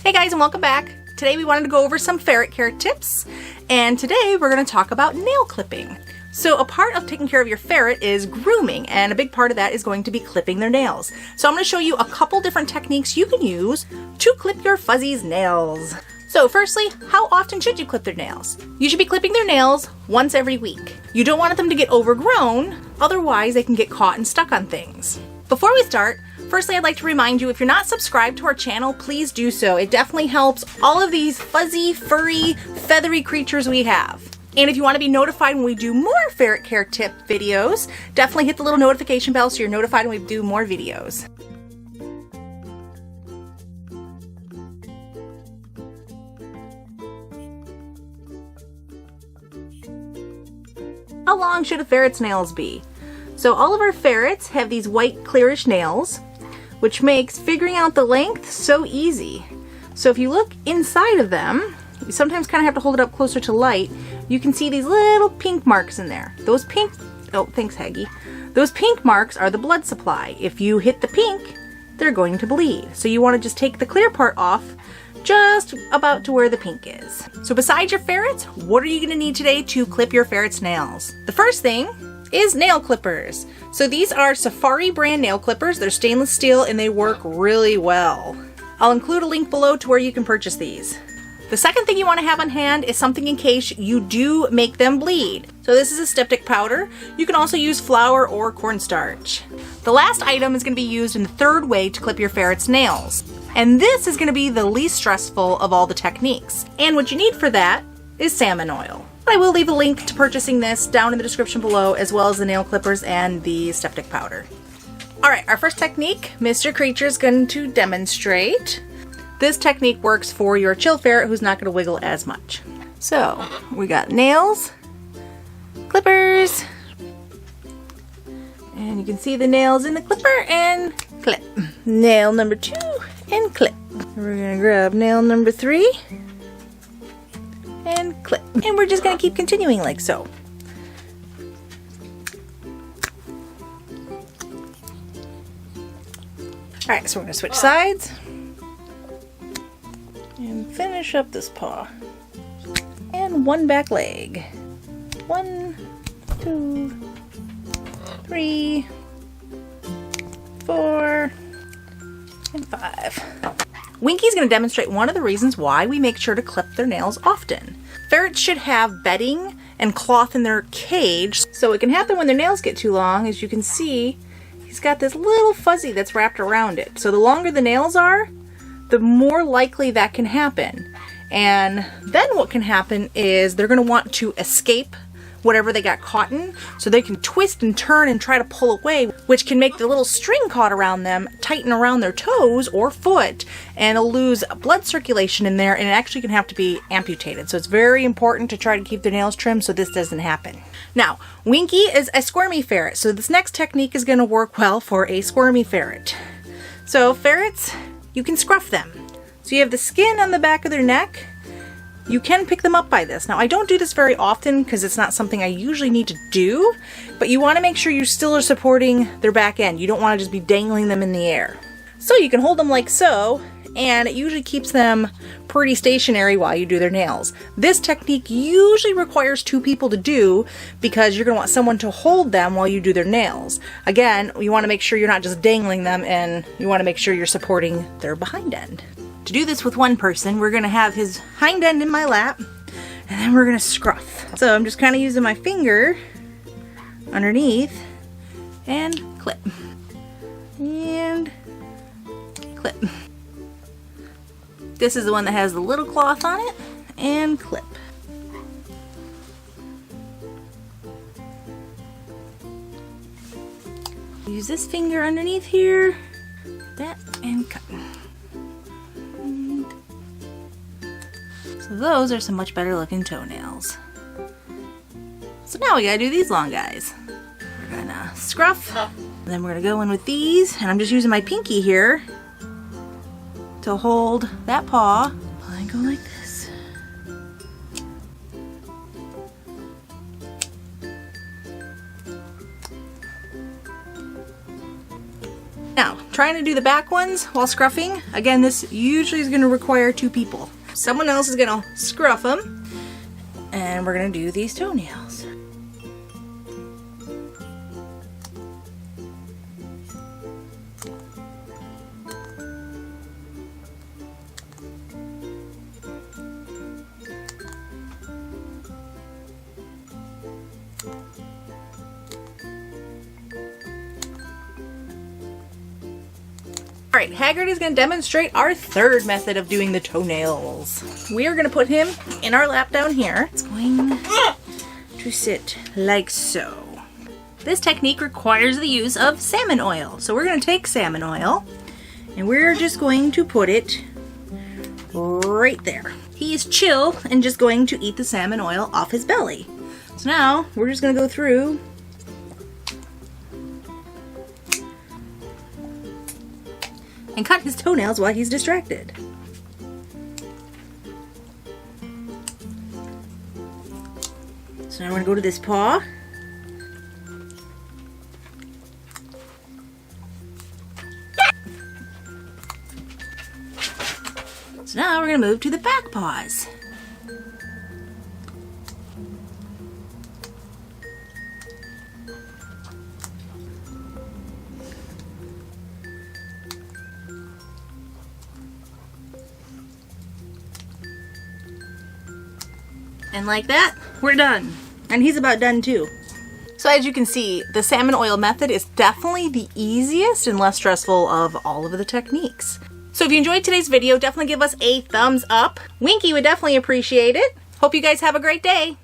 Hey guys, and welcome back. Today we wanted to go over some ferret care tips, and today we're going to talk about nail clipping. So a part of taking care of your ferret is grooming, and a big part of that is going to be clipping their nails. So I'm going to show you a couple different techniques you can use to clip your fuzzy's nails. So firstly, how often should you clip their nails? You should be clipping their nails once every week. You don't want them to get overgrown, otherwise they can get caught and stuck on things. Before we start, firstly, I'd like to remind you, if you're not subscribed to our channel, please do so. It definitely helps all of these fuzzy, furry, feathery creatures we have. And if you want to be notified when we do more ferret care tip videos, definitely hit the little notification bell so you're notified when we do more videos. How long should a ferret's nails be? So all of our ferrets have these white clearish nails, which makes figuring out the length so easy. So if you look inside of them, you sometimes kind of have to hold it up closer to light, you can see these little pink marks in there. Those pink, oh thanks Haggy, those pink marks are the blood supply. If you hit the pink, they're going to bleed. So you want to just take the clear part off just about to where the pink is. So besides your ferrets, what are you going to need today to clip your ferret's nails? The first thing is nail clippers. So these are Safari brand nail clippers. They're stainless steel and they work really well. I'll include a link below to where you can purchase these. The second thing you want to have on hand is something in case you do make them bleed. So this is a styptic powder. You can also use flour or cornstarch. The last item is going to be used in the third way to clip your ferret's nails. And this is going to be the least stressful of all the techniques. And what you need for that is salmon oil. I will leave a link to purchasing this down in the description below, as well as the nail clippers and the styptic powder. Alright, our first technique, Mr. Creature is going to demonstrate. This technique works for your chill ferret who's not going to wiggle as much. So, we got nails, clippers, and you can see the nails in the clipper, and clip. Nail number 2, and clip. We're going to grab nail number 3, and clip. And we're just going to keep continuing like so. Alright, so we're going to switch sides and finish up this paw. And one back leg. 1, 2, 3, 4, and 5. Winky's going to demonstrate one of the reasons why we make sure to clip their nails often. Ferrets should have bedding and cloth in their cage, so it can happen when their nails get too long. As you can see, he's got this little fuzzy that's wrapped around it. So the longer the nails are, the more likely that can happen. And then what can happen is they're going to want to escape whatever they got caught in, so they can twist and turn and try to pull away, which can make the little string caught around them tighten around their toes or foot, and they'll lose blood circulation in there, and it actually can have to be amputated. So it's very important to try to keep their nails trimmed so this doesn't happen. Now, Winky is a squirmy ferret, so this next technique is going to work well for a squirmy ferret. So ferrets, you can scruff them. So you have the skin on the back of their neck. You can pick them up by this. Now, I don't do this very often because it's not something I usually need to do, but you want to make sure you still are supporting their back end. You don't want to just be dangling them in the air. So you can hold them like so, and it usually keeps them pretty stationary while you do their nails. This technique usually requires 2 people to do because you're going to want someone to hold them while you do their nails. Again, you want to make sure you're not just dangling them, and you want to make sure you're supporting their behind end. To do this with one person, we're going to have his hind end in my lap, and then we're going to scruff. So I'm just kind of using my finger underneath, and clip. And clip. This is the one that has the little cloth on it, and clip. Use this finger underneath here, that, and cut. So those are some much better looking toenails. So now we gotta do these long guys. We're gonna scruff, and then we're gonna go in with these, and I'm just using my pinky here to hold that paw. And go like this. Now, trying to do the back ones while scruffing, again, this usually is going to require 2 people. Someone else is going to scruff them, and we're going to do these toenails. Alright, Haggerty's going to demonstrate our third method of doing the toenails. We are going to put him in our lap down here. It's going to sit like so. This technique requires the use of salmon oil. So we're going to take salmon oil and we're just going to put it right there. He is chill and just going to eat the salmon oil off his belly. So now we're just going to go through and cut his toenails while he's distracted. So now we're going to go to this paw. So now we're going to move to the back paws. And like that, we're done. And he's about done too. So as you can see, the salmon oil method is definitely the easiest and less stressful of all of the techniques. So if you enjoyed today's video, definitely give us a thumbs up. Winky would definitely appreciate it. Hope you guys have a great day.